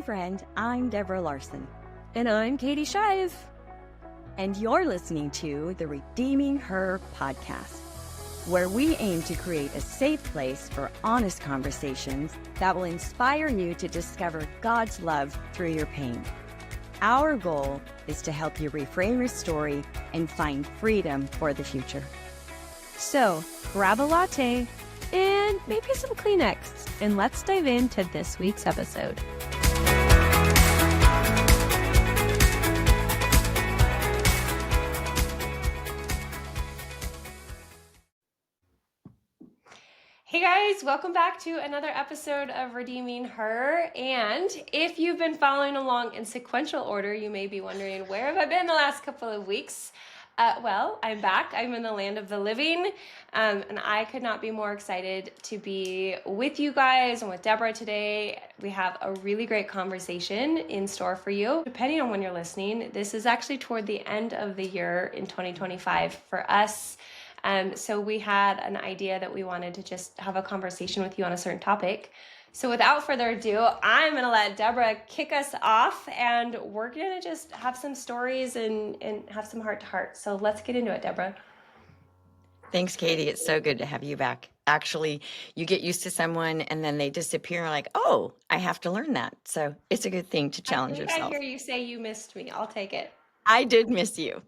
friend, I'm Deborah Larson. And I'm Katie Shive. And you're listening to the Redeeming Her podcast, where we aim to create a safe place for honest conversations that will inspire you to discover God's love through your pain. Our goal is to help you reframe your story and find freedom for the future. So grab a latte and maybe some Kleenex, and let's dive into this week's episode. Hey guys, welcome back to another episode of Redeeming Her. And if you've been following along in sequential order, you may be wondering, where have I been the last couple of weeks? Well, I'm back. I'm in the land of the living, and I could not be more excited to be with you guys and with Deborah today. We have a really great conversation in store for you. Depending on when you're listening, this is actually toward the end of the year in 2025 for us. So we had an idea that we wanted to just have a conversation with you on a certain topic. So without further ado, I'm going to let Deborah kick us off, and we're going to just have some stories and have some heart to heart. So let's get into it, Deborah. Thanks, Katie. It's so good to have you back. Actually, you get used to someone and then they disappear, like, oh, I have to learn that. So it's a good thing to challenge yourself. I hear you say you missed me. I'll take it. I did miss you.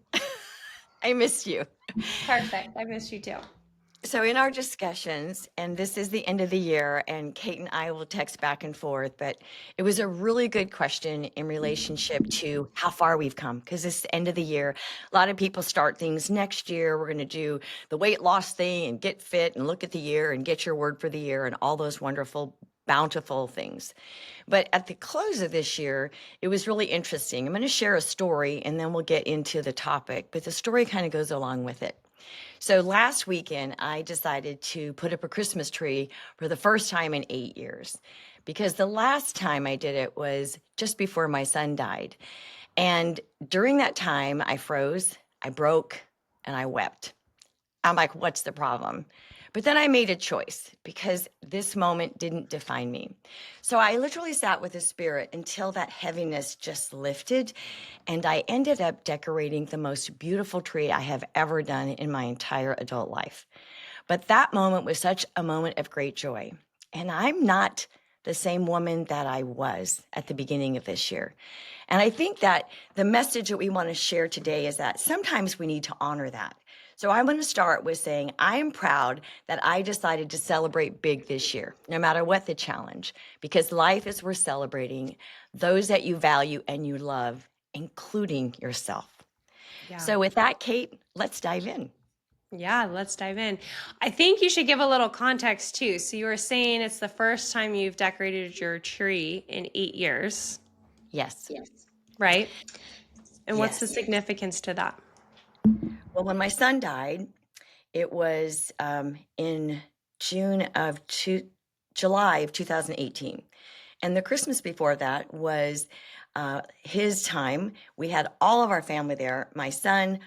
I missed you. Perfect. I missed you too. So in our discussions, and this is the end of the year, and Kate and I will text back and forth, but it was a really good question in relationship to how far we've come, because it's the end of the year. A lot of people start things next year. We're going to do the weight loss thing and get fit and look at the year and get your word for the year and all those wonderful, bountiful things. But at the close of this year, it was really interesting. I'm going to share a story and then we'll get into the topic, but the story kind of goes along with it. So last weekend, I decided to put up a Christmas tree for the first time in 8 years, because the last time I did it was just before my son died. And during that time, I froze, I broke, and I wept. I'm like, what's the problem? But then I made a choice, because this moment didn't define me. So I literally sat with the Spirit until that heaviness just lifted, and I ended up decorating the most beautiful tree I have ever done in my entire adult life. But that moment was such a moment of great joy. And I'm not the same woman that I was at the beginning of this year. And I think that the message that we want to share today is that sometimes we need to honor that. So I want to start with saying I am proud that I decided to celebrate big this year, no matter what the challenge, because life is worth celebrating those that you value and you love, including yourself. Yeah. So with that, Kate, let's dive in. Yeah, let's dive in. I think you should give a little context too. So you were saying it's the first time you've decorated your tree in 8 years. Yes. Right? And what's the significance to that? Well, when my son died, it was in July of 2018. And the Christmas before that was his time. We had all of our family there, my son,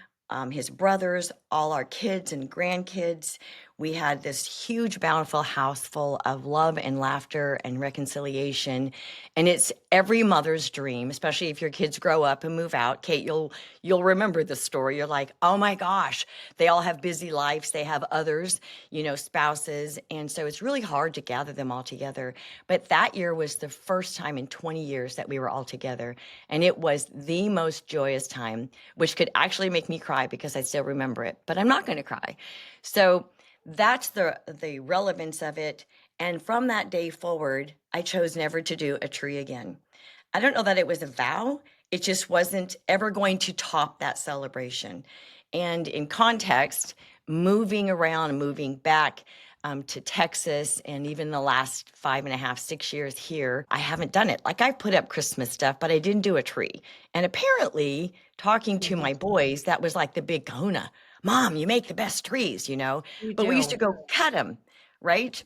his brothers, all our kids and grandkids. We had this huge, bountiful house full of love and laughter and reconciliation. And it's every mother's dream, especially if your kids grow up and move out. Kate, you'll remember the story. You're like, oh my gosh, they all have busy lives. They have others, spouses. And so it's really hard to gather them all together. But that year was the first time in 20 years that we were all together. And it was the most joyous time, which could actually make me cry because I still remember it, but I'm not going to cry. So that's the relevance of it. And from that day forward, I chose never to do a tree again. I don't know that it was a vow. It just wasn't ever going to top that celebration. And in context, moving around and moving back to Texas, and even the last 5.5, 6 years here, I haven't done it. Like, I put up Christmas stuff, but I didn't do a tree. And apparently, talking to my boys, that was like the big kahuna. Mom, you make the best trees, But we used to go cut them, right?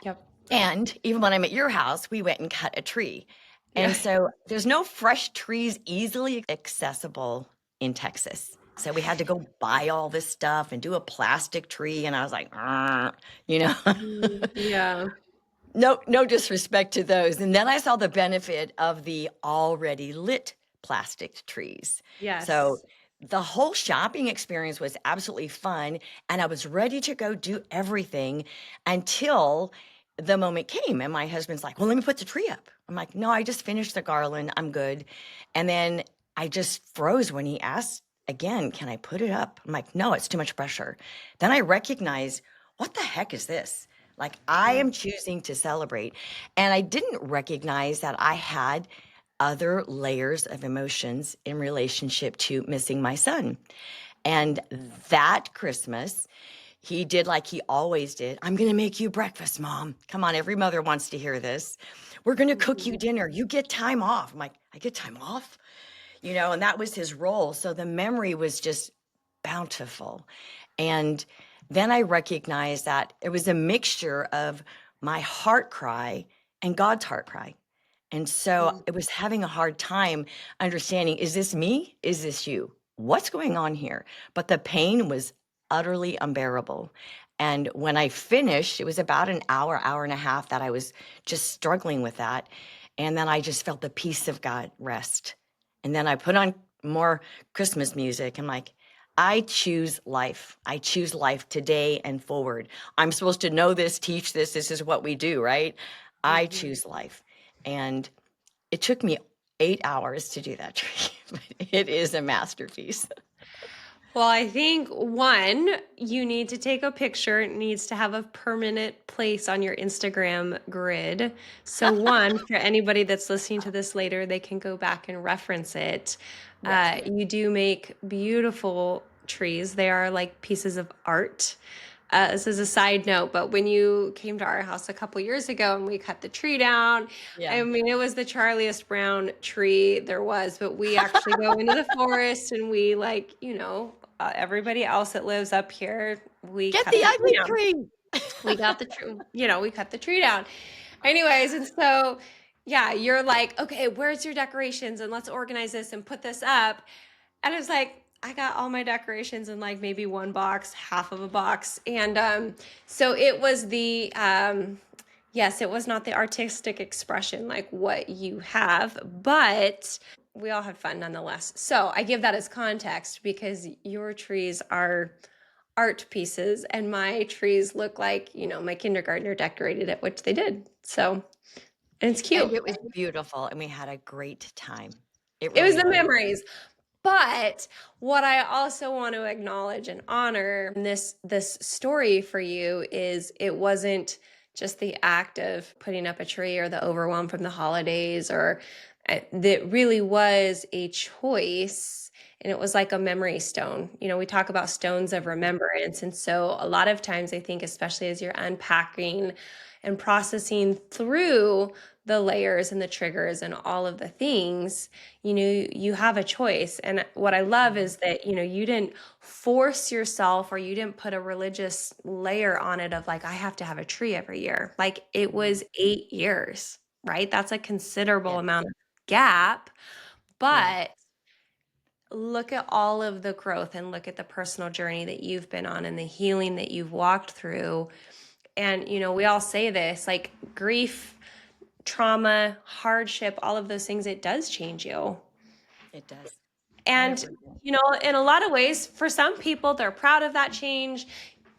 Yep. And even when I'm at your house, we went and cut a tree. And so there's no fresh trees easily accessible in Texas. So we had to go buy all this stuff and do a plastic tree. And I was like, Yeah. No disrespect to those. And then I saw the benefit of the already lit plastic trees. So Yes. the whole shopping experience was absolutely fun. And I was ready to go do everything until the moment came. And my husband's like, well, let me put the tree up. I'm like, no, I just finished the garland. I'm good. And then I just froze when he asked again, can I put it up? I'm like, no, it's too much pressure. Then I recognize, what the heck is this? Like, I Yeah. am choosing to celebrate. And I didn't recognize that I had other layers of emotions in relationship to missing my son. And that Christmas, he did like he always did. I'm going to make you breakfast, Mom. Come on, every mother wants to hear this. We're going to cook you Mhm. dinner. You get time off. I'm like, I get time off? And that was his role. So the memory was just bountiful. And then I recognized that it was a mixture of my heart cry and God's heart cry. And so Mm. it was having a hard time understanding, is this me? Is this you? What's going on here? But the pain was utterly unbearable. And when I finished, it was about an hour and a half that I was just struggling with that. And then I just felt the peace of God rest. And then I put on more Christmas music. I'm like, I choose life. I choose life today and forward. I'm supposed to know this, teach this. This is what we do, right? I Mhm. choose life. And it took me 8 hours to do that tree, but it is a masterpiece. Well, I think one, you need to take a picture. It needs to have a permanent place on your Instagram grid. So, one, for anybody that's listening to this later, they can go back and reference it. Yes. You do make beautiful trees, they are like pieces of art. This is a side note, but when you came to our house a couple years ago and we cut the tree down, Yeah. I mean, it was the Charliest Brown tree there was, but we actually go into the forest and we like, everybody else that lives up here, we Get cut the the tree ugly down. tree. We got the tree, we cut the tree down. Anyways, and so yeah, you're like, okay, where's your decorations? And let's organize this and put this up. And it's like, I got all my decorations in like maybe one box, half of a box. And so it was yes, it was not the artistic expression like what you have, but we all had fun nonetheless. So I give that as context because your trees are art pieces and my trees look like, my kindergartner decorated it, which they did. So, and it's And cute. it was beautiful, and we had a great time. It It was really the was. memories. But what I also want to acknowledge and honor in this story for you is it wasn't just the act of putting up a tree or the overwhelm from the holidays or that really was a choice and it was like a memory stone. We talk about stones of remembrance and so a lot of times I think especially as you're unpacking and processing through the layers and the triggers and all of the things, you have a choice. And what I love is that, you didn't force yourself or you didn't put a religious layer on it of like, I have to have a tree every year. Like it was 8 years, right? That's a considerable Yeah. amount of gap. Yeah. But look at all of the growth and look at the personal journey that you've been on and the healing that you've walked through. And, we all say this like grief, trauma, hardship, all of those things, it does change you. It does. And Every day. in a lot of ways, for some people, they're proud of that change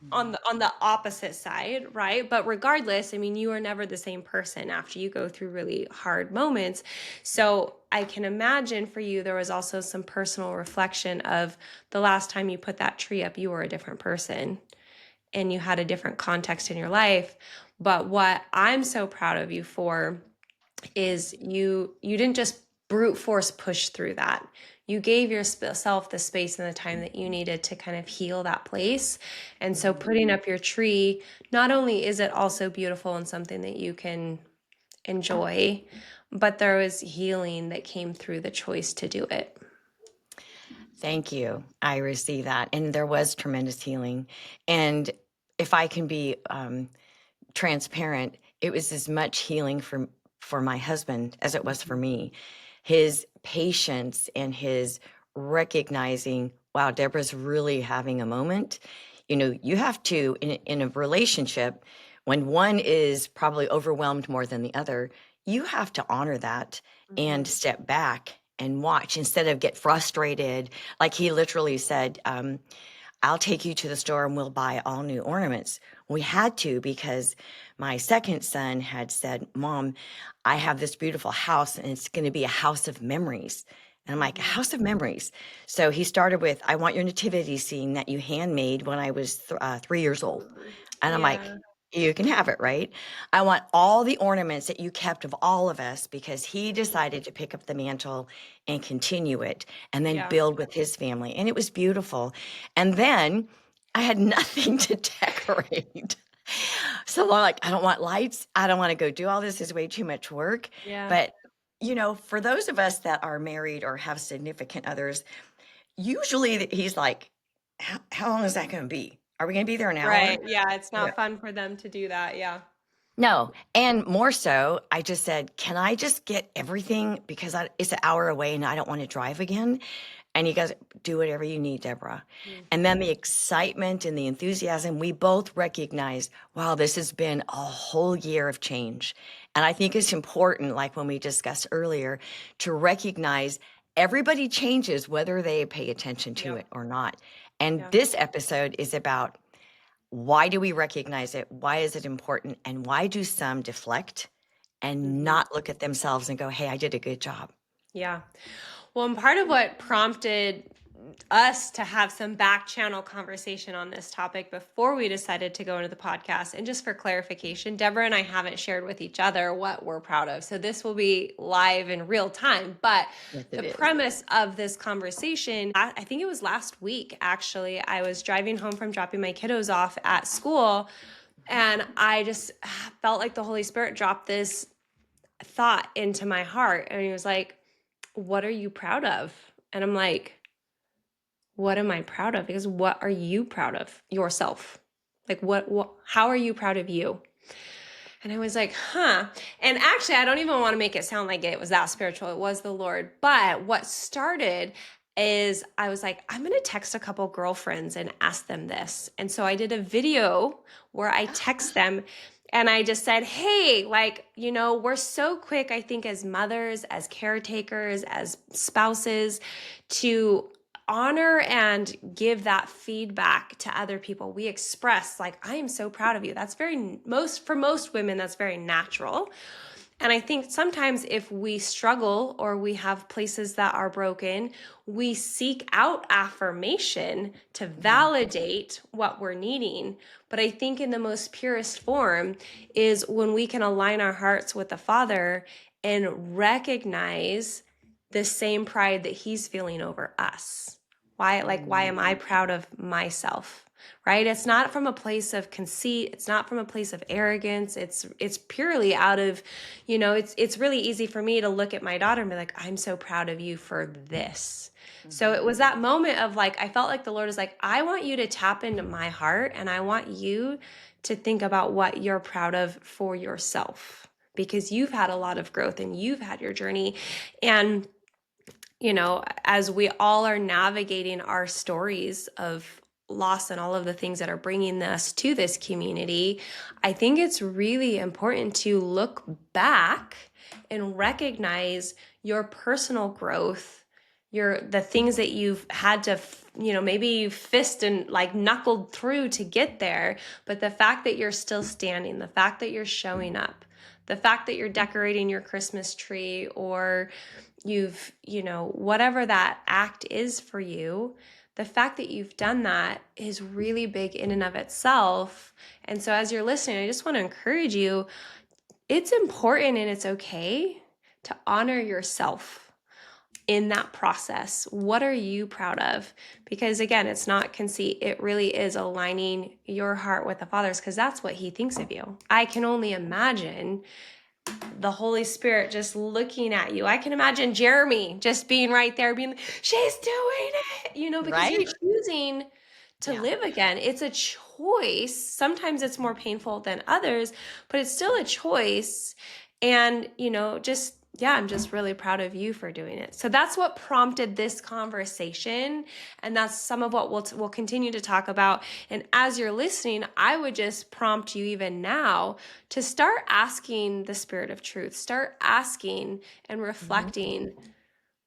Mhm. on the opposite side, right? But regardless, I mean, you are never the same person after you go through really hard moments. So I can imagine for you, there was also some personal reflection of the last time you put that tree up, you were a different person and you had a different context in your life. But what I'm so proud of you for is you didn't just brute force push through that. You gave yourself the space and the time that you needed to kind of heal that place. And so Mhm. putting up your tree, not only is it also beautiful and something that you can enjoy, but there was healing that came through the choice to do it. Thank you. I received that. And there was tremendous healing. And if I can be transparent, it was as much healing for my husband as it was for me. His patience and his recognizing, wow, Deborah's really having a moment. You have to in a relationship. when one is probably overwhelmed more than the other, you have to honor that and step back and watch instead of get frustrated. Like he literally said, I'll take you to the store and we'll buy all new ornaments. We had to because my second son had said, Mom, I have this beautiful house and it's going to be a house of memories. And I'm like, a house of memories. So he started with, I want your nativity scene that you handmade when I was 3 years old. And I'm like, Yeah. you can have it, right? I want all the ornaments that you kept of all of us because he decided to pick up the mantle and continue it and then Yeah. build with his family. And it was beautiful. And then I had nothing to decorate. So I'm like, I don't want lights. I don't want to go do all this. It's way too much work. Yeah. But, for those of us that are married or have significant others, usually he's like, how long is that going to be? Are we going to be there an hour? Right. Yeah. It's not fun for them to do that. Yeah. No, and more so, I just said, "Can I just get everything because it's an hour away and I don't want to drive again?" And he goes, "Do whatever you need, Deborah." And then the excitement and the enthusiasm, we both recognized, wow, this has been a whole year of change. And I think it's important, like when we discussed earlier, to recognize everybody changes whether they pay attention to Yep. it or not. And Yeah. this episode is about why do we recognize it? Why is it important? And why do some deflect and not look at themselves and go, hey, I did a good job? Yeah. Well, and part of what prompted us to have some back channel conversation on this topic before we decided to go into the podcast, and just for clarification, Deborah and I haven't shared with each other what we're proud of. So this will be live in real time. But Yes, the it is. premise of this conversation, I think it was last week, actually, I was driving home from dropping my kiddos off at school, and I just felt like the Holy Spirit dropped this thought into my heart. And he was like, what are you proud of? And I'm like, what am I proud of? Because what are you proud of yourself? Like what how are you proud of you? And I was like, huh. And actually, I don't even want to make it sound like it was that spiritual. It was the Lord. But what started is I was like, I'm going to text a couple girlfriends and ask them this. And so I did a video where I text them and I just said, hey, like, we're so quick, I think, as mothers, as caretakers, as spouses, to honor and give that feedback to other people. We express like, I am so proud of you. That's for most women, that's very natural. And I think sometimes if we struggle or we have places that are broken, we seek out affirmation to validate what we're needing. But I think in the most purest form is when we can align our hearts with the Father and recognize the same pride that He's feeling over us. Why am I proud of myself? Right? It's not from a place of conceit. It's not from a place of arrogance. It's purely out of, it's really easy for me to look at my daughter and be like, I'm so proud of you for this. So it was that moment of like, I felt like the Lord is like, I want you to tap into my heart and I want you to think about what you're proud of for yourself because you've had a lot of growth and you've had your journey. And as we all are navigating our stories of loss and all of the things that are bringing us to this community, I think it's really important to look back and recognize your personal growth, the things that you've had to, maybe you fist and like knuckled through to get there, but the fact that you're still standing, the fact that you're showing up, the fact that you're decorating your Christmas tree or you've, whatever that act is for you, the fact that you've done that is really big in and of itself. And so as you're listening, I just want to encourage you, it's important and it's okay to honor yourself in that process. What are you proud of? Because again, it's not conceit. It really is aligning your heart with the Father's because that's what He thinks of you. I can only imagine the Holy Spirit just looking at you. I can imagine Jeremy just being right there being, she's doing it, because you're Right? choosing to Yeah. live again. It's a choice. Sometimes it's more painful than others, but it's still a choice. And, just Yeah, I'm just really proud of you for doing it. So that's what prompted this conversation, and that's some of what we'll continue to talk about. And as you're listening, I would just prompt you even now to start asking the Spirit of Truth. Start asking and reflecting,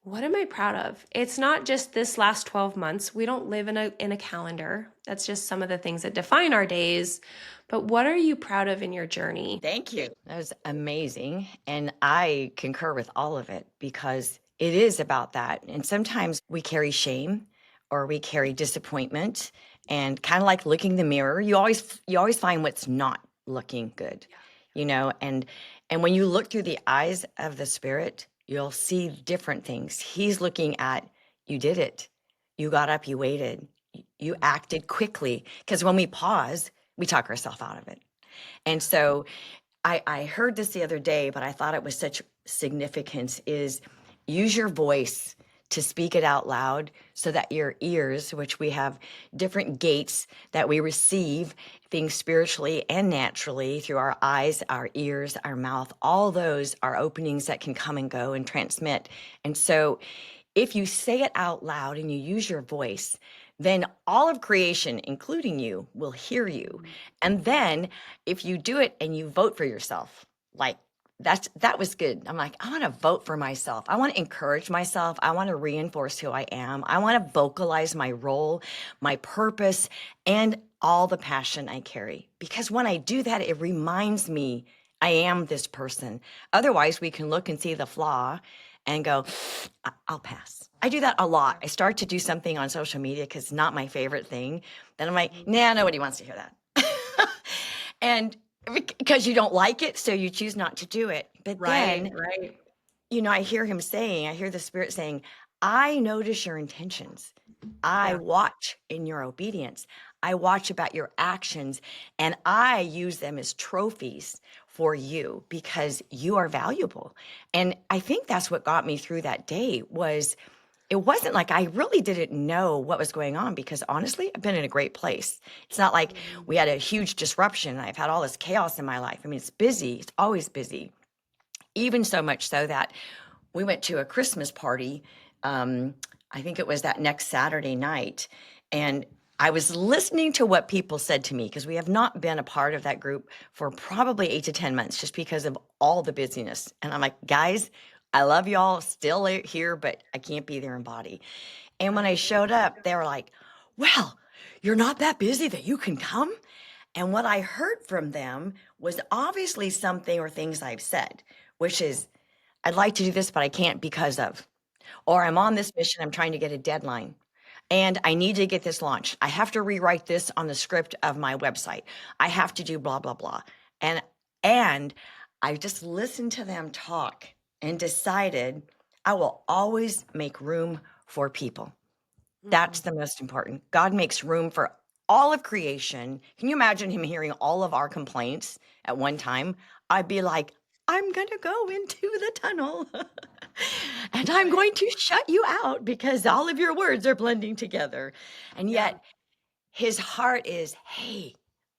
what am I proud of? It's not just this last 12 months. We don't live in a calendar. That's just some of the things that define our days. But what are you proud of in your journey? Thank you. That was amazing. And I concur with all of it because it is about that. And sometimes we carry shame or we carry disappointment and kind of like looking in the mirror, you always find what's not looking good, and when you look through the eyes of the spirit, you'll see different things. He's looking at, you did it. You got up, you waited, you acted quickly. Because when we pause, we talk ourselves out of it. And so I heard this the other day, but I thought it was such significance is use your voice to speak it out loud so that your ears, which we have different gates that we receive things spiritually and naturally through our eyes, our ears, our mouth, all those are openings that can come and go and transmit. And so if you say it out loud and you use your voice, then all of creation, including you, will hear you. And then if you do it and you vote for yourself, like that was good. I'm like, I want to vote for myself. I want to encourage myself. I want to reinforce who I am. I want to vocalize my role, my purpose, and all the passion I carry. Because when I do that, it reminds me I am this person. Otherwise, we can look and see the flaw and go, I'll pass. I do that a lot. I start to do something on social media because it's not my favorite thing. Then I'm like, nah, nobody wants to hear that. And because you don't like it, so you choose not to do it. But then, Right. I hear the spirit saying, I notice your intentions. I Yeah. watch in your obedience. I watch about your actions, and I use them as trophies for you because you are valuable. And I think that's what got me through that day was it wasn't like I really didn't know what was going on because honestly, I've been in a great place. It's not like we had a huge disruption. I've had all this chaos in my life. I mean, it's busy. It's always busy. Even so much so that we went to a Christmas party. I think it was that next Saturday night. And I was listening to what people said to me because we have not been a part of that group for probably 8 to 10 months just because of all the busyness. And I'm like, guys, I love y'all still here, but I can't be there in body. And when I showed up, they were like, well, you're not that busy that you can come. And what I heard from them was obviously something or things I've said, which is, I'd like to do this, but I can't because of, or I'm on this mission, I'm trying to get a deadline. And I need to get this launched. I have to rewrite this on the script of my website. I have to do blah, blah, blah. And I just listened to them talk and decided I will always make room for people. That's the most important. God makes room for all of creation. Can you imagine him hearing all of our complaints at one time? I'd be like, I'm going to go into the tunnel and I'm going to shut you out because all of your words are blending together. And yet his heart is, hey,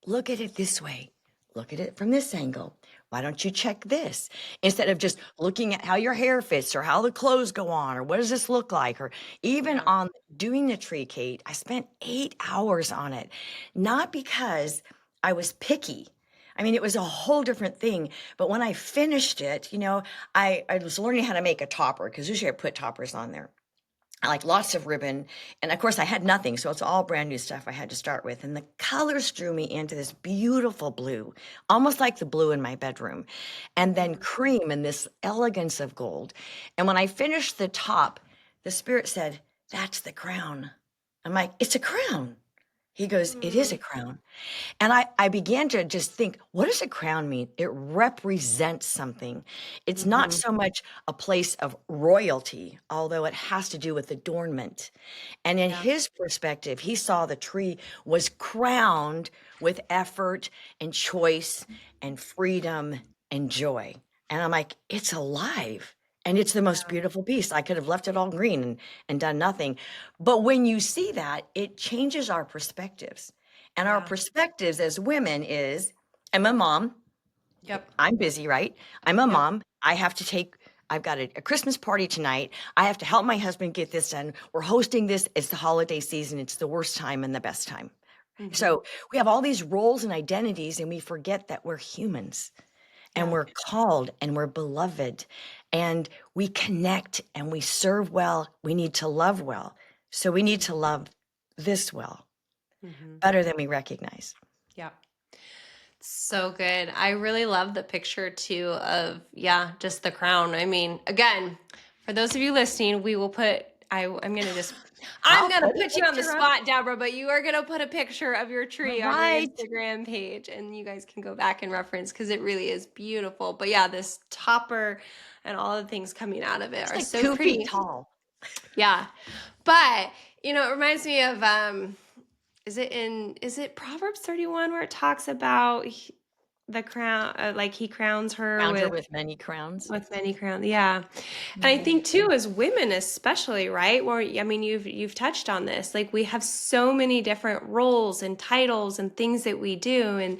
look at it this way. Look at it from this angle. Why don't you check this? Instead of just looking at how your hair fits or how the clothes go on or what does this look like? Or even on doing the tree, Kate, I spent 8 hours on it. Not because I was picky. I mean, it was a whole different thing. But when I finished it, I was learning how to make a topper because usually I put toppers on there. I like lots of ribbon. And of course, I had nothing. So it's all brand new stuff I had to start with. And the colors drew me into this beautiful blue, almost like the blue in my bedroom. And then cream and this elegance of gold. And when I finished the top, the spirit said, that's the crown. I'm like, it's a crown. He goes, it is a crown. And I began to just think, what does a crown mean? It represents something. It's not so much a place of royalty, although it has to do with adornment. And in his perspective, he saw the tree was crowned with effort and choice and freedom and joy. And I'm like, it's alive. And it's the most beautiful piece. I could have left it all green and done nothing. But when you see that, it changes our perspectives. And our perspectives as women is, I'm a mom. Yep. I'm busy, right? I'm a mom. I have to take I've got a Christmas party tonight. I have to help my husband get this done. We're hosting this. It's the holiday season. It's the worst time and the best time. Mm-hmm. So we have all these roles and identities, and we forget that we're humans and we're called and we're beloved and we connect and we serve well. We need to love well. So we need to love this well, better than we recognize. Yeah. So good. I really love the picture too of, just the crown. I mean, again, for those of you listening, we will put, I'm going to put you on the spot, Deborah, but you are going to put a picture of your tree on your Instagram page and you guys can go back and reference because it really is beautiful. But yeah, this topper and all the things coming out of it are so 2 pretty. feet tall. Yeah. But, it reminds me of, is it Proverbs 31 where it talks about the crown, like he crowns her with many crowns. with many crowns. Yeah. And I think too, as women, especially, right? Where, I mean, you've touched on this, like we have so many different roles and titles and things that we do. And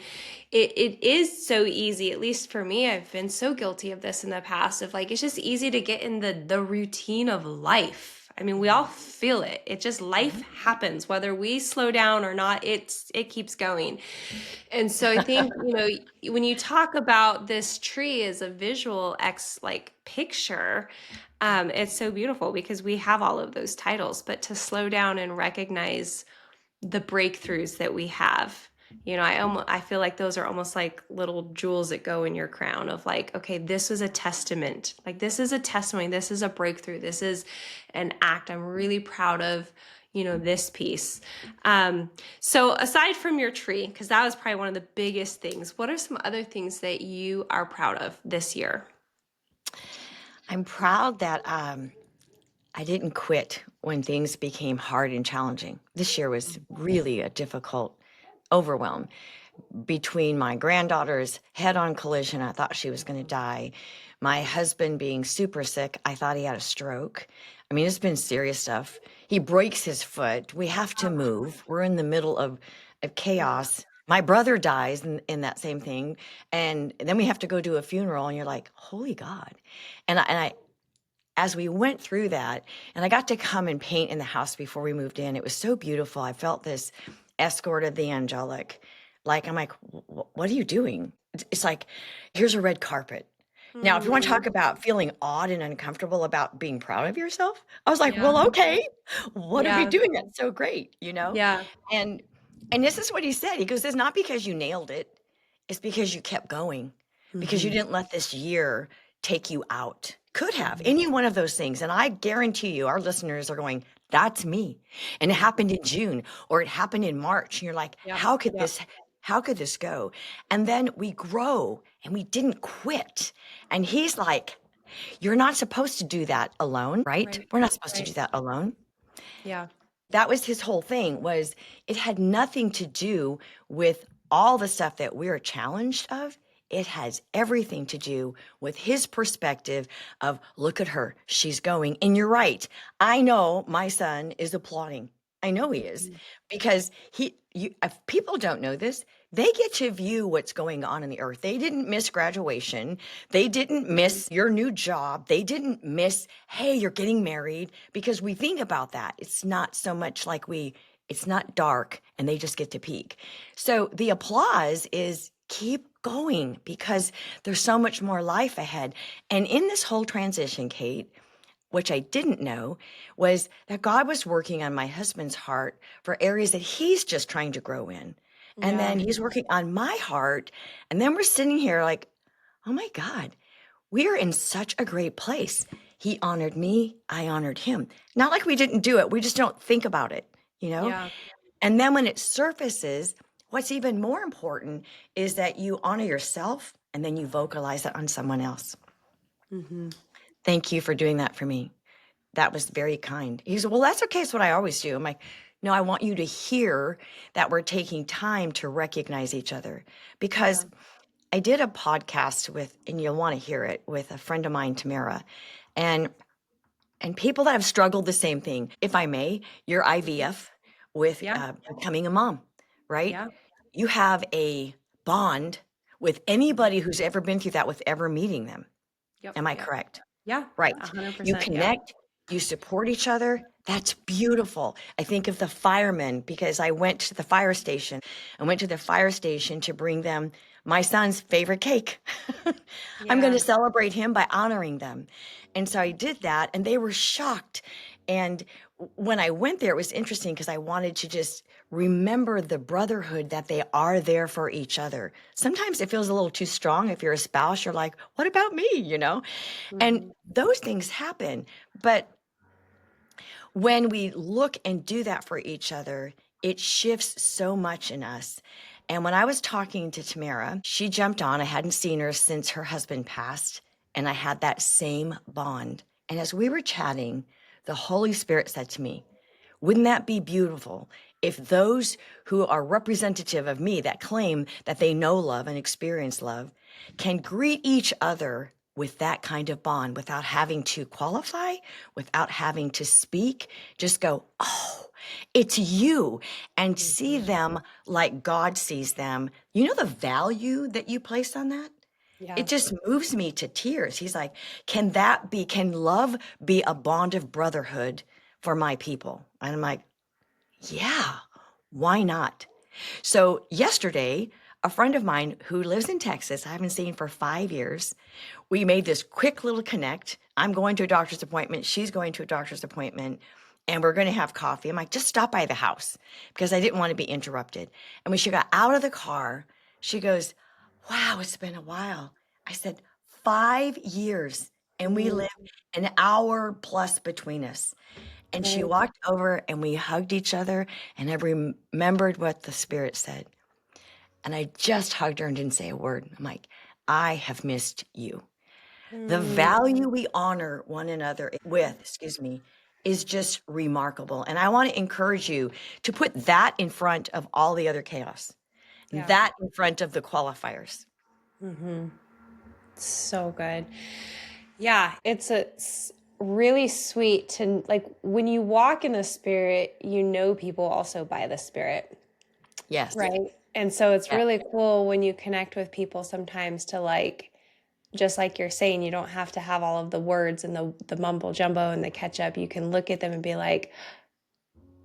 it is so easy, at least for me, I've been so guilty of this in the past of like, it's just easy to get in the routine of life. I mean, we all feel it. It just, life happens, whether we slow down or not, it keeps going. And so I think, when you talk about this tree as a visual picture, it's so beautiful because we have all of those titles, but to slow down and recognize the breakthroughs that we have. I feel like those are almost like little jewels that go in your crown of like, okay, this was a testament. Like this is a testimony. This is a breakthrough. This is an act I'm really proud of, this piece. So aside from your tree, because that was probably one of the biggest things, what are some other things that you are proud of this year? I'm proud that I didn't quit when things became hard and challenging. This year was really a difficult overwhelm. Between my granddaughter's head-on collision, I thought she was going to die. My husband being super sick, I thought he had a stroke. I mean, it's been serious stuff. He breaks his foot. We have to move. We're in the middle of chaos. My brother dies in that same thing. And then we have to go to a funeral, and you're like, holy God. And I as we went through that, and I got to come and paint in the house before we moved in, it was so beautiful. I felt this escort of the angelic. Like, I'm like, what are you doing? It's like, here's a red carpet. Now, if you want to talk about feeling odd and uncomfortable about being proud of yourself, I was like, well, okay, what are we doing? That's so great, Yeah. And this is what he said. He goes, it's not because you nailed it. It's because you kept going, because you didn't let this year take you out. Could have any one of those things. And I guarantee you, our listeners are going, that's me. And it happened in June or it happened in March. And you're like, how could this go? And then we grow and we didn't quit. And he's like, you're not supposed to do that alone, right? We're not supposed to do that alone. Yeah. That was his whole thing, was it had nothing to do with all the stuff that we're challenged of. It has everything to do with his perspective of, look at her, she's going. And you're right. I know my son is applauding. I know he is, because if people don't know this, they get to view what's going on in the earth. They didn't miss graduation. They didn't miss your new job. They didn't miss, hey, you're getting married, because we think about that. It's not so much like it's not dark and they just get to peek. So the applause is keep going, because there's so much more life ahead. And in this whole transition, Kate, which I didn't know, was that God was working on my husband's heart for areas that he's just trying to grow in. And then he's working on my heart. And then we're sitting here like, oh my God, we are in such a great place. He honored me. I honored him. Not like we didn't do it. We just don't think about it, Yeah. And then when it surfaces, what's even more important is that you honor yourself and then you vocalize it on someone else. Thank you for doing that for me. That was very kind. He said, well, that's okay. It's what I always do. I'm like, no, I want you to hear that we're taking time to recognize each other, because I did a podcast and you'll want to hear it, with a friend of mine, Tamara, and people that have struggled the same thing. If I may, your IVF with becoming a mom, right? Yeah. You have a bond with anybody who's ever been through that, with ever meeting them. Yep. Am I correct? Yeah, Right. You 100%. Yeah. connect, you support each other. That's beautiful. I think of the firemen because I went to the fire station. I went to the fire station to bring them my son's favorite cake. I'm going Yeah. to celebrate him by honoring them. And so I did that, and they were shocked. And when I went there, it was interesting because I wanted to just remember the brotherhood that they are there for each other. Sometimes it feels a little too strong. If you're a spouse, you're like, what about me? And Mhm. those things happen. But when we look and do that for each other, it shifts so much in us. And when I was talking to Tamara, she jumped on. I hadn't seen her since her husband passed, and I had that same bond. And as we were chatting, the Holy Spirit said to me, wouldn't that be beautiful if those who are representative of me, that claim that they know love and experience love, can greet each other with that kind of bond without having to qualify, without having to speak, just go, oh, it's you, and see Mhm. them like God sees them. You know the value that you place on that? It Yeah. just moves me to tears. He's like, can love be a bond of brotherhood for my people? And I'm like, yeah, why not? So yesterday, a friend of mine who lives in Texas, I haven't seen for 5 years, we made this quick little connect. I'm going to a doctor's appointment. She's going to a doctor's appointment, and we're going to have coffee. I'm like, just stop by the house because I didn't want to be interrupted. And when she got out of the car, she goes, wow, it's been a while. I said, 5 years, and we Mm. live an hour plus between us. And she Right. walked over and we hugged each other, and I remembered what the Spirit said. And I just hugged her and didn't say a word. I'm like, I have missed you. The Mm. value we honor one another with, is just remarkable. And I want to encourage you to put that in front of all the other chaos, and Yeah. that in front of the qualifiers. Mm-hmm. So good. Yeah, it's really sweet to like when you walk in the spirit, you know people also by the spirit, Yes. right? And so it's Yeah. really cool when you connect with people sometimes to like just like you're saying, you don't have to have all of the words and the mumble jumbo and the catch up. You can look at them and be like,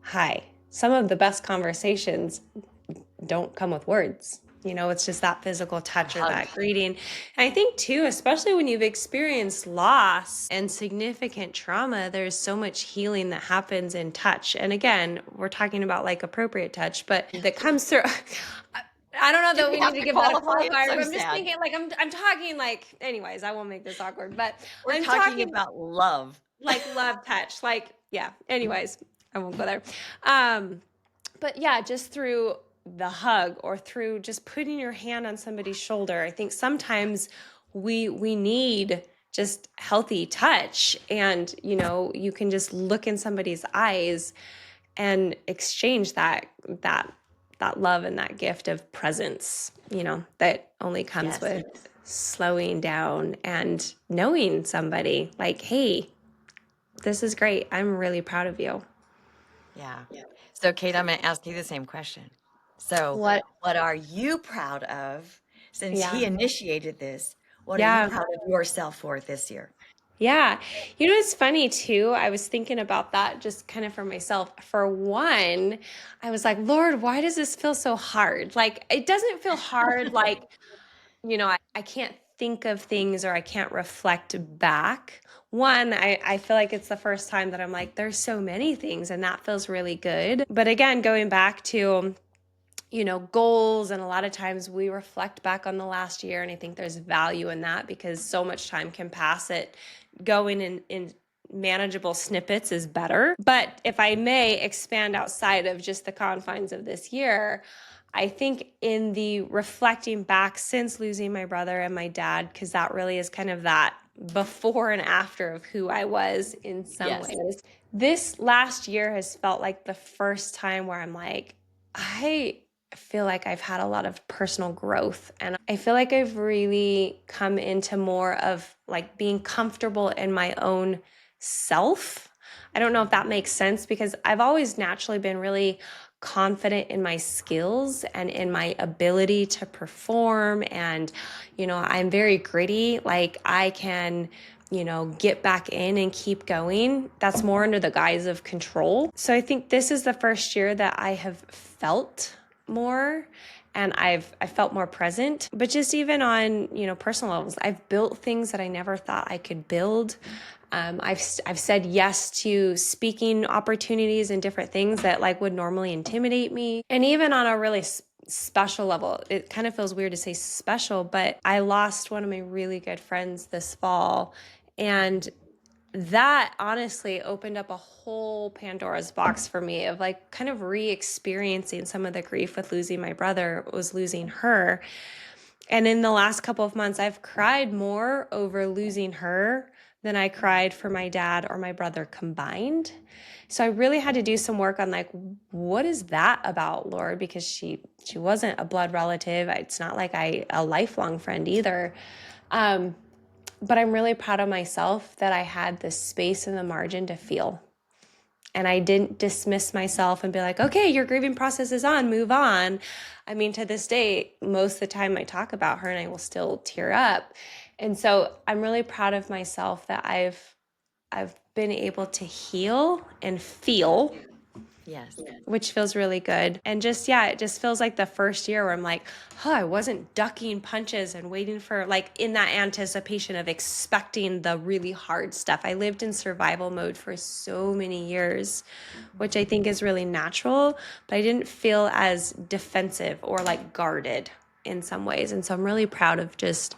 "Hi." Some of the best conversations don't come with words. It's just that physical touch or Hug. that greeting. And I think, too, especially when you've experienced loss and significant trauma, there's so much healing that happens in touch. And again, we're talking about like appropriate touch, but that comes through. I don't know Do that we we have need to to give that a qualify? It's qualifier, so but I'm just sad. thinking like I'm talking like anyways, I won't make this awkward, but We're I'm talking talking about love. like love touch. Like, yeah. Anyways, I won't go there. Um but yeah, just through the hug or through just putting your hand on somebody's shoulder. I think sometimes we need just healthy touch, and you can just look in somebody's eyes and exchange that that love and that gift of presence, that only comes Yes. with slowing down and knowing somebody like, hey, this is great. I'm really proud of you. Yeah. So, Kate, I'm going to ask you the same question. So, What? what are you proud of since Yeah. he initiated this? What are you Yeah. proud of yourself for this year? Yeah. It's funny too. I was thinking about that just kind of for myself. For one, I was like, Lord, why does this feel so hard? Like, it doesn't feel hard. Like, I can't think of things or I can't reflect back. One, I feel like it's the first time that I'm like, there's so many things, and that feels really good. But again, going back to, goals. And a lot of times we reflect back on the last year. And I think there's value in that because so much time can pass it going in manageable snippets is better. But if I may expand outside of just the confines of this year, I think in the reflecting back since losing my brother and my dad, because that really is kind of that before and after of who I was in some Yes. ways. This last year has felt like the first time where I'm like, I feel like I've had a lot of personal growth, and I feel like I've really come into more of like being comfortable in my own self. I don't know if that makes sense because I've always naturally been really confident in my skills and in my ability to perform, and I'm very gritty. Like I can get back in and keep going, that's more under the guise of control. So I think this is the first year that I have felt more, and I felt more present. But just even on, personal levels, I've built things that I never thought I could build. I've said yes to speaking opportunities and different things that like would normally intimidate me. And even on a really special level, it kind of feels weird to say special, but I lost one of my really good friends this fall. And that honestly opened up a whole Pandora's box for me of like kind of re-experiencing some of the grief with losing my brother, was losing her. And in the last couple of months, I've cried more over losing her than I cried for my dad or my brother combined. So I really had to do some work on like, what is that about, Lord? Because she wasn't a blood relative. It's not like a lifelong friend either. But I'm really proud of myself that I had the space and the margin to feel. And I didn't dismiss myself and be like, okay, your grieving process is on, move on. I mean, to this day, most of the time I talk about her and I will still tear up. And so I'm really proud of myself that I've been able to heal and feel. Yes. Which feels really good. And just, yeah, it just feels like the first year where I'm like, I wasn't ducking punches and waiting for, like, in that anticipation of expecting the really hard stuff. I lived in survival mode for so many years, which I think is really natural, but I didn't feel as defensive or like guarded in some ways. And so I'm really proud of just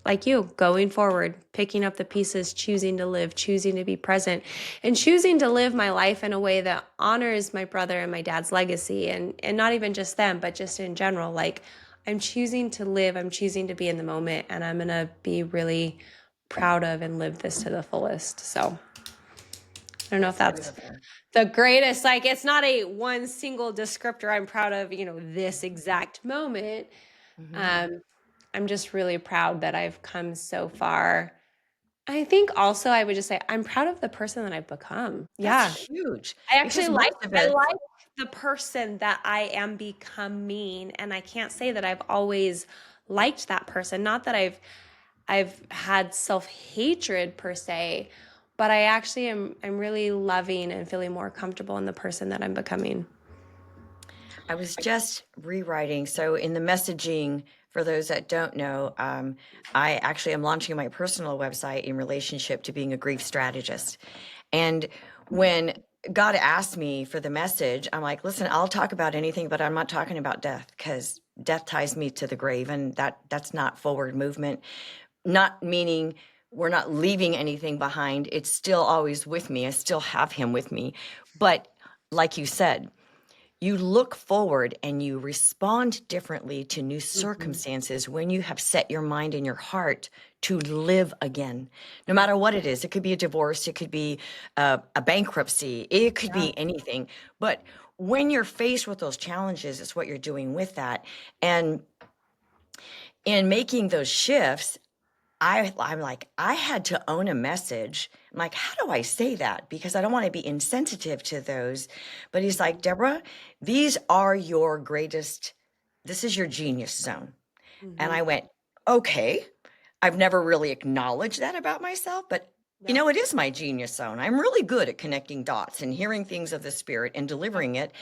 like you, going forward, picking up the pieces, choosing to live, choosing to be present, and choosing to live my life in a way that honors my brother and my dad's legacy, and not even just them, but just in general. Like, I'm choosing to live, I'm choosing to be in the moment, and I'm going to be really proud of and live this to the fullest. So I don't know if that's the greatest, like, it's not a one single descriptor I'm proud of, this exact moment. I'm just really proud that I've come so far. I think also I would just say I'm proud of the person that I've become. Yeah. That's huge. I Because actually most of us, like the person that I am becoming, and I can't say that I've always liked that person. Not that I've had self-hatred per se, but I actually I'm really loving and feeling more comfortable in the person that I'm becoming. I was just rewriting. So in the messaging, for those that don't know, I actually am launching my personal website in relationship to being a grief strategist. And when God asked me for the message, I'm like, listen, I'll talk about anything, but I'm not talking about death, because death ties me to the grave, and that's not forward movement. Not meaning we're not leaving anything behind. It's still always with me. I still have him with me. But like you said, you look forward and you respond differently to new circumstances when you have set your mind and your heart to live again, no matter what it is. It could be a divorce, it could be a bankruptcy, it could be anything. But when you're faced with those challenges, it's what you're doing with that. And in making those shifts, I'm like, I had to own a message. I'm like, how do I say that? Because I don't want to be insensitive to those. But he's like, Deborah, these are your greatest, this is your genius zone. And I went, okay, I've never really acknowledged that about myself, but it is my genius zone. I'm really good at connecting dots and hearing things of the spirit and delivering it.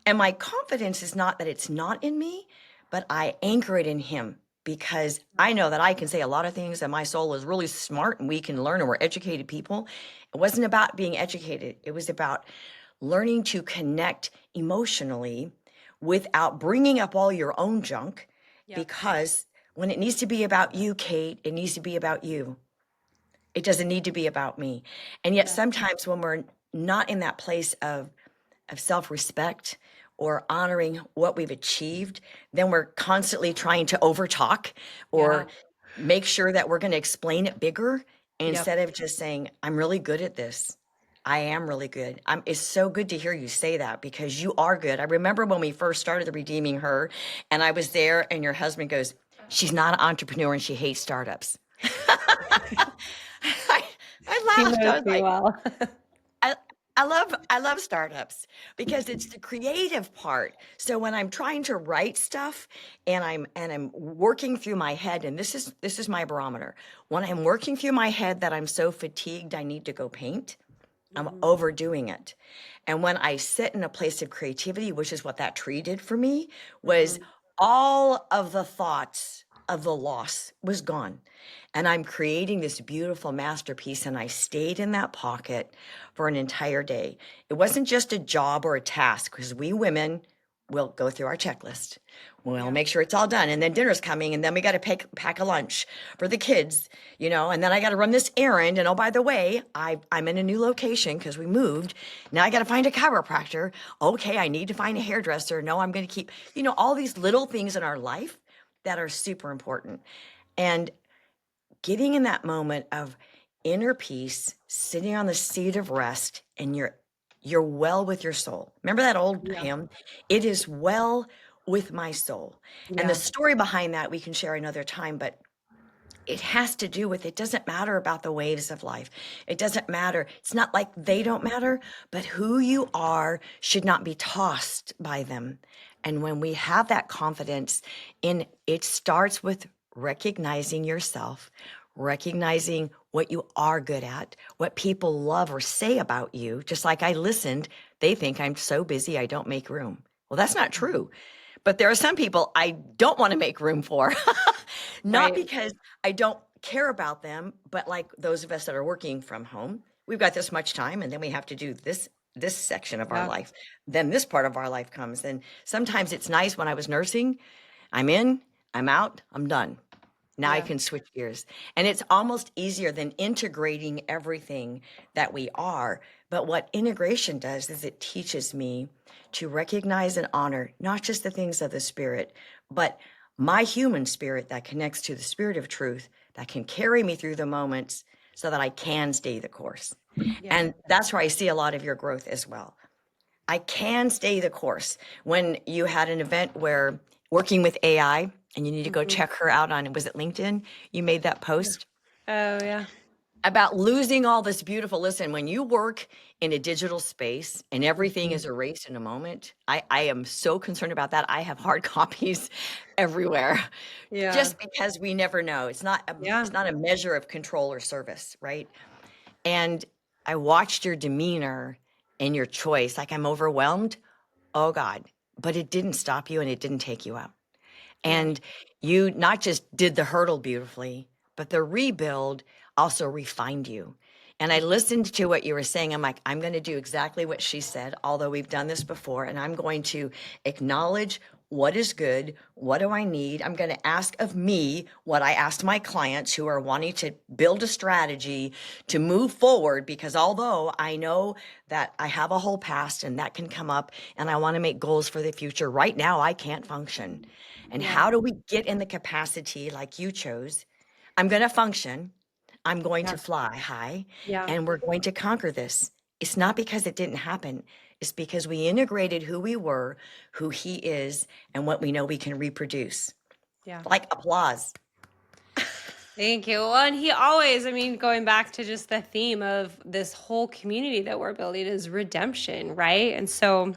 And my confidence is not that it's not in me, but I anchor it in him, because I know that I can say a lot of things and my soul is really smart and we can learn and we're educated people. It wasn't about being educated. It was about learning to connect emotionally without bringing up all your own junk. Because when it needs to be about you, Kate, it needs to be about you. It doesn't need to be about me. And yet sometimes when we're not in that place of self-respect or honoring what we've achieved, then we're constantly trying to overtalk or make sure that we're going to explain it bigger instead of just saying, I'm really good at this. I am really good. It's so good to hear you say that, because you are good. I remember when we first started the Redeeming Her, and I was there and your husband goes, she's not an entrepreneur and she hates startups. I He laughed. I knows was me like, well. I love startups because it's the creative part. So when I'm trying to write stuff and I'm working through my head, and this is my barometer. When I'm working through my head that I'm so fatigued I need to go paint, I'm overdoing it. And when I sit in a place of creativity, which is what that tree did for me, was all of the thoughts of the loss was gone. And I'm creating this beautiful masterpiece. And I stayed in that pocket for an entire day. It wasn't just a job or a task, because we women will go through our checklist. We'll make sure it's all done. And then dinner's coming. And then we got to pack a lunch for the kids, and then I got to run this errand. And oh, by the way, I'm in a new location because we moved. Now I got to find a chiropractor. Okay, I need to find a hairdresser. No, I'm going to keep, all these little things in our life that are super important. And getting in that moment of inner peace, sitting on the seat of rest, and you're well with your soul. Remember that old hymn? It is well with my soul. And the story behind that we can share another time, but it has to do with, it doesn't matter about the waves of life. It doesn't matter. It's not like they don't matter, but who you are should not be tossed by them. And when we have that confidence in, it starts with recognizing yourself, recognizing what you are good at, what people love or say about you. Just like I listened, they think I'm so busy I don't make room. Well, that's not true. But there are some people I don't want to make room for. Not Right. because I don't care about them, but like those of us that are working from home, we've got this much time and then we have to do this section of our Yeah. life. Then this part of our life comes. And sometimes it's nice. When I was nursing, I'm in, I'm out, I'm done. Now I Yeah. can switch gears. And it's almost easier than integrating everything that we are. But what integration does is it teaches me to recognize and honor not just the things of the spirit, but my human spirit that connects to the spirit of truth that can carry me through the moments so that I can stay the course. Yeah. And that's where I see a lot of your growth as well. I can stay the course. When you had an event where working with AI, and you need to go check her out on, was it LinkedIn? You made that post Oh, yeah. about losing all this beautiful, listen, when you work in a digital space and everything is erased in a moment, I am so concerned about that. I have hard copies everywhere Yeah. just because we never know. Yeah. It's not a measure of control or service, right? And I watched your demeanor and your choice. Like, I'm overwhelmed. Oh God. But it didn't stop you and it didn't take you out. Yeah. And you not just did the hurdle beautifully, but the rebuild also refined you. And I listened to what you were saying. I'm like, I'm going to do exactly what she said, although we've done this before. And I'm going to acknowledge what is good. What do I need? I'm going to ask of me what I asked my clients who are wanting to build a strategy to move forward. Because although I know that I have a whole past and that can come up and I want to make goals for the future, right now I can't function. And Yeah. how do we get in the capacity like you chose? I'm going to function. I'm going Yeah. to fly high Yeah. and we're going to conquer this. It's not because it didn't happen. It's because we integrated who we were, who he is, and what we know we can reproduce. Yeah. Like applause. Thank you. Well, and he always, I mean, going back to just the theme of this whole community that we're building is redemption, right? And so,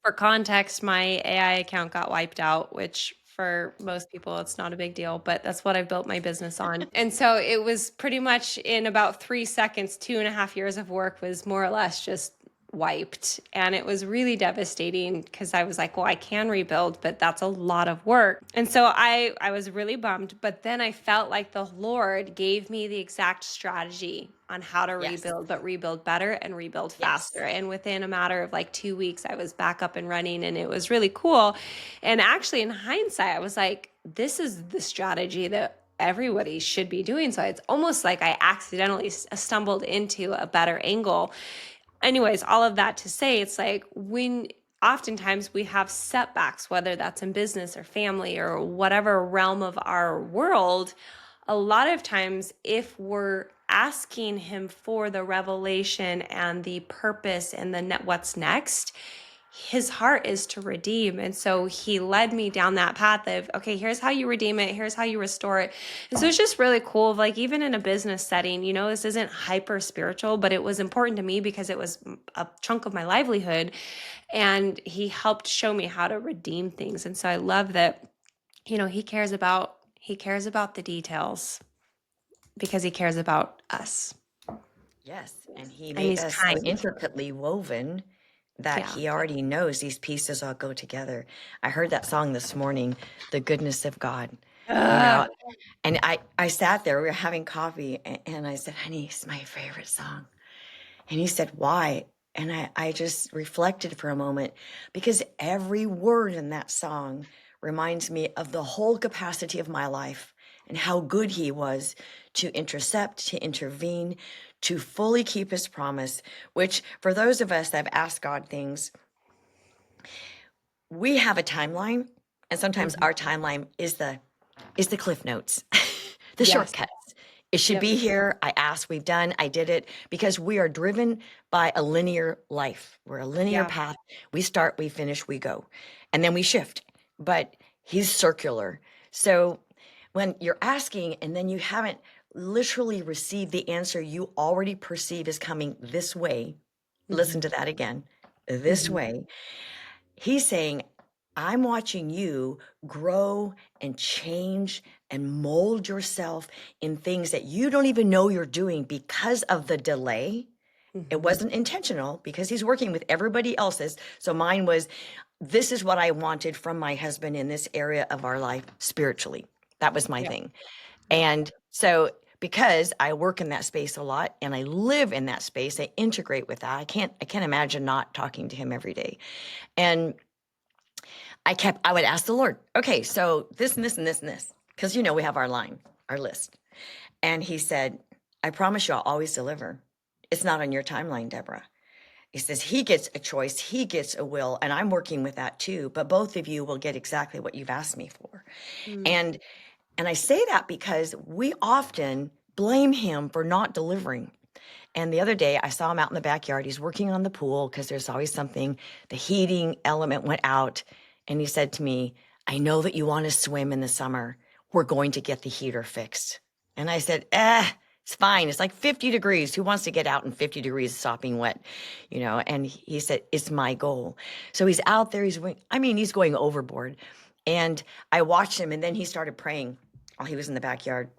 for context, my AI account got wiped out, which for most people, it's not a big deal, but that's what I've built my business on. And so it was pretty much in about 3 seconds, 2.5 years of work was more or less just wiped. And it was really devastating because I was like, well, I can rebuild, but that's a lot of work. And so I was really bummed. But then I felt like the Lord gave me the exact strategy on how to Yes. rebuild, but rebuild better and rebuild Yes. faster. And within a matter of like 2 weeks, I was back up and running and it was really cool. And actually, in hindsight, I was like, this is the strategy that everybody should be doing. So it's almost like I accidentally stumbled into a better angle. Anyways, all of that to say, it's like when oftentimes we have setbacks, whether that's in business or family or whatever realm of our world, a lot of times if we're asking him for the revelation and the purpose and the what's next, his heart is to redeem. And so he led me down that path of, okay, here's how you redeem it. Here's how you restore it. And so it's just really cool. Like even in a business setting, you know, this isn't hyper spiritual, but it was important to me because it was a chunk of my livelihood. And he helped show me how to redeem things. And so I love that, you know, he cares about the details because he cares about us. Yes, and he And made he's us so kind. intricately woven that Yeah. he already knows these pieces all go together. I heard that song this morning, The Goodness of God, you know, and I sat there, we were having coffee, and I said, honey, it's my favorite song. And he said, why? And I just reflected for a moment because every word in that song reminds me of the whole capacity of my life and how good he was to intercept, to intervene, to fully keep his promise, which for those of us that have asked God things, we have a timeline. And sometimes Mhm. our timeline is the cliff notes, the Yes. shortcuts. It should Yep. be here. I asked, we've done, I did it because we are driven by a linear life. We're a linear Yeah. path. We start, we finish, we go, and then we shift. But he's circular. So when you're asking and then you haven't literally received the answer you already perceive is coming this way, listen Mhm. to that again, this Mhm. way. He's saying, I'm watching you grow and change and mold yourself in things that you don't even know you're doing because of the delay. It Mhm. wasn't intentional because he's working with everybody else's. So mine was, this is what I wanted from my husband in this area of our life spiritually. That was my Yep. thing. Yep. And so because I work in that space a lot and I live in that space, I integrate with that. I can't imagine not talking to him every day. And I would ask the Lord, okay, so this and this and this and this, because we have our line, our list. And he said, I promise you I'll always deliver. It's not on your timeline, Deborah. He says he gets a choice, he gets a will, and I'm working with that too, but both of you will get exactly what you've asked me for. Mm. And and I say that because we often blame him for not delivering. And the other day, I saw him out in the backyard. He's working on the pool because there's always something. The heating element went out. And he said to me, I know that you want to swim in the summer. We're going to get the heater fixed. And I said, it's fine. It's like 50 degrees. Who wants to get out in 50 degrees sopping wet? And he said, it's my goal. So he's out there. He's going overboard. And I watched him, and then he started praying while he was in the backyard.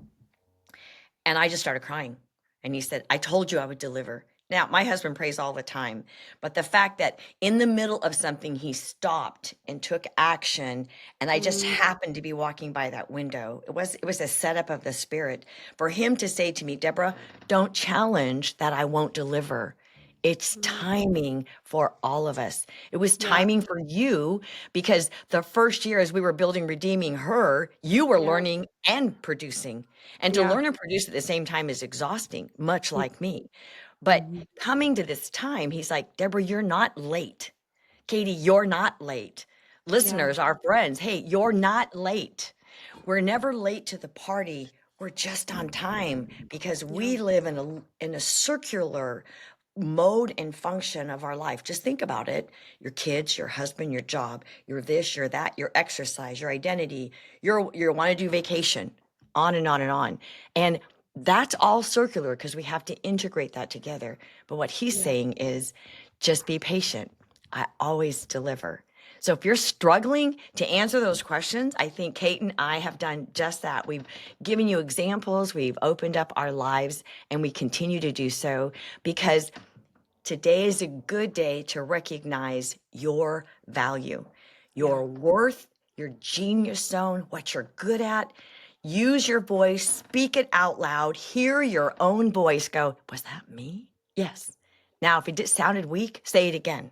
And I just started crying. And he said, I told you I would deliver. Now, my husband prays all the time, but the fact that in the middle of something, he stopped and took action, and I just Mm. happened to be walking by that window. It was a setup of the spirit for him to say to me, Deborah, don't challenge that I won't deliver. It's Mm. timing for all of us. It was Yeah. timing for you because the first year as we were building Redeeming Her, you were Yeah. learning and producing. And to Yeah. learn and produce at the same time is exhausting, much like me. But Mhm. coming to this time, he's like, Deborah, you're not late. Katie, you're not late. Yeah. Listeners, our friends, hey, you're not late. We're never late to the party. We're just on time because Yeah. we live in a circular mode and function of our life. Just think about it. Your kids, your husband, your job, your this, your that, your exercise, your identity, you want to do vacation, on and on and on. And that's all circular because we have to integrate that together. But what he's Yeah. saying is just be patient. I always deliver. So if you're struggling to answer those questions, I think Kate and I have done just that. We've given you examples, we've opened up our lives, and we continue to do so because today is a good day to recognize your value, Yeah. your worth, your genius zone, what you're good at. Use your voice, speak it out loud, hear your own voice go, was that me? Yes. Now, if it sounded weak, say it again.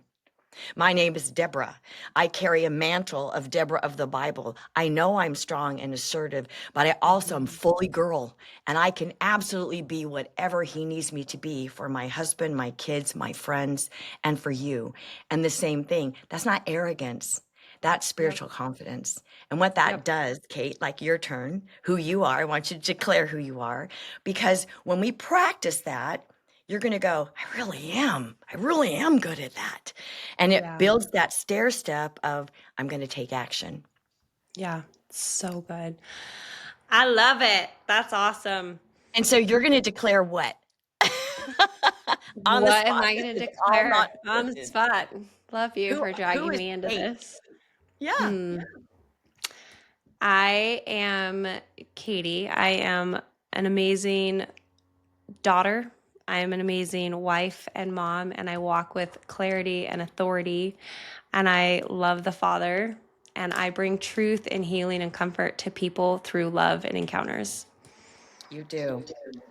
My name is Deborah. I carry a mantle of Deborah of the Bible. I know I'm strong and assertive, but I also am Mhm. fully girl, and I can absolutely be whatever he needs me to be for my husband, my kids, my friends, and for you. And the same thing, that's not arrogance. That's Yep. spiritual confidence. And what that Yep. does, Kate, like your turn, who you are, I want you to declare who you are, because when we practice that, you're going to go, I really am good at that. And it Yeah. builds that stair step of, I'm going to take action. Yeah. So good. I love it. That's awesome. And so you're going to declare what? On the What am spot. I going to This is all declare not on the scripted. spot? Love you for Who dragging is me into Kate? this. Yeah. I am Katie. I am an amazing daughter. I am an amazing wife and mom, and I walk with clarity and authority. And I love the Father, and I bring truth and healing and comfort to people through love and encounters. You do.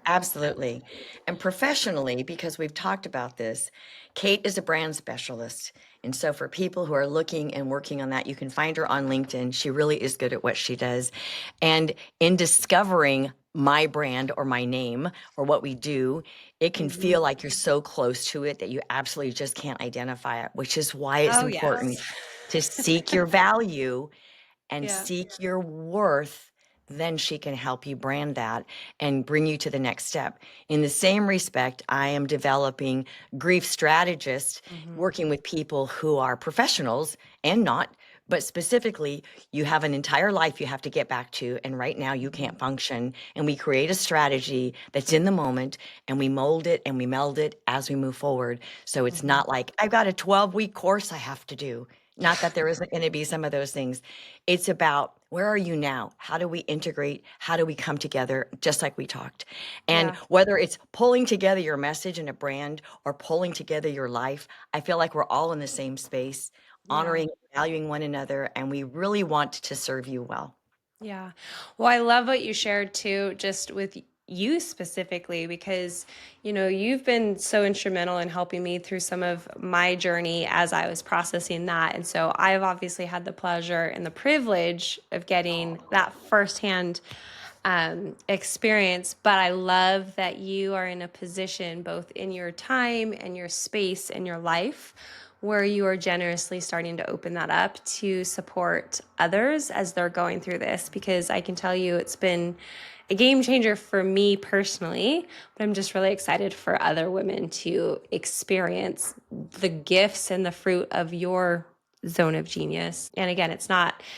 Absolutely. And professionally, because we've talked about this, Kate is a brand specialist. And so for people who are looking and working on that, you can find her on LinkedIn. She really is good at what she does. And in discovering my brand or my name or what we do, it can feel like you're so close to it that you absolutely just can't identify it, which is why it's Oh, important yes. to seek your value and Yeah. seek your worth. Then she can help you brand that and bring you to the next step. In the same respect, I am developing grief strategists, working with people who are professionals and not, but specifically, you have an entire life you have to get back to, and right now you can't function. And we create a strategy that's in the moment, and we mold it and we meld it as we move forward. So it's not like, I've got a 12-week course I have to do. Not that there isn't going to be some of those things. It's about, where are you now? How do we integrate? How do we come together? Just like we talked. And Yeah. whether it's pulling together your message and a brand or pulling together your life, I feel like we're all in the same space, honoring, valuing one another, and we really want to serve you well. Yeah. Well, I love what you shared too, just with you specifically, because, you've been so instrumental in helping me through some of my journey as I was processing that. And so I've obviously had the pleasure and the privilege of getting that firsthand experience, but I love that you are in a position both in your time and your space and your life where you are generously starting to open that up to support others as they're going through this, because I can tell you it's been a game changer for me personally, but I'm just really excited for other women to experience the gifts and the fruit of your zone of genius. And again,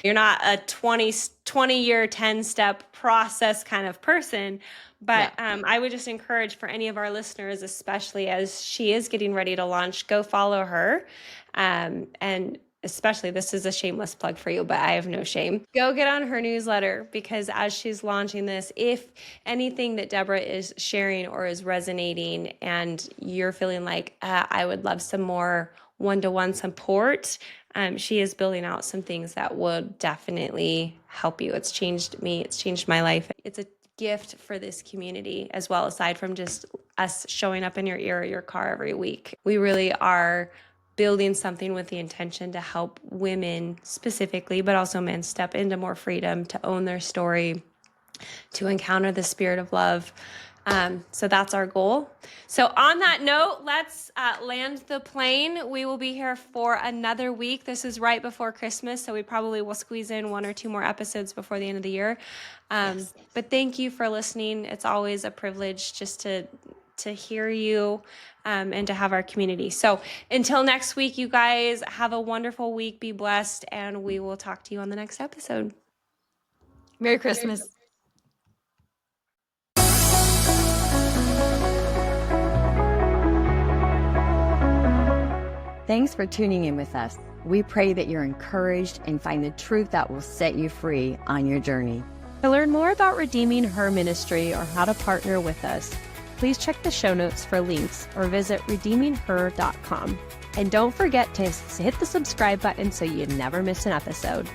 you're not a 20-year, 10-step process kind of person, but I would just encourage for any of our listeners, especially as she is getting ready to launch, go follow her. And especially, this is a shameless plug for you, but I have no shame. Go get on her newsletter, because as she's launching this, if anything that Deborah is sharing or is resonating and you're feeling like, I would love some more one-to-one support, she is building out some things that would definitely help you. It's changed me. It's changed my life. It's a gift for this community as well, aside from just us showing up in your ear or your car every week. We really are building something with the intention to help women specifically, but also men, step into more freedom, to own their story, to encounter the spirit of love. So that's our goal. So on that note, let's land the plane. We will be here for another week. This is right before Christmas, so we probably will squeeze in 1 or 2 more episodes before the end of the year. But thank you for listening. It's always a privilege just to hear you and to have our community. So until next week, you guys have a wonderful week. Be blessed, and we will talk to you on the next episode. Merry Christmas. Thanks for tuning in with us. We pray that you're encouraged and find the truth that will set you free on your journey. To learn more about Redeeming Her ministry or how to partner with us, please check the show notes for links or visit RedeemingHer.com. And don't forget to hit the subscribe button so you never miss an episode.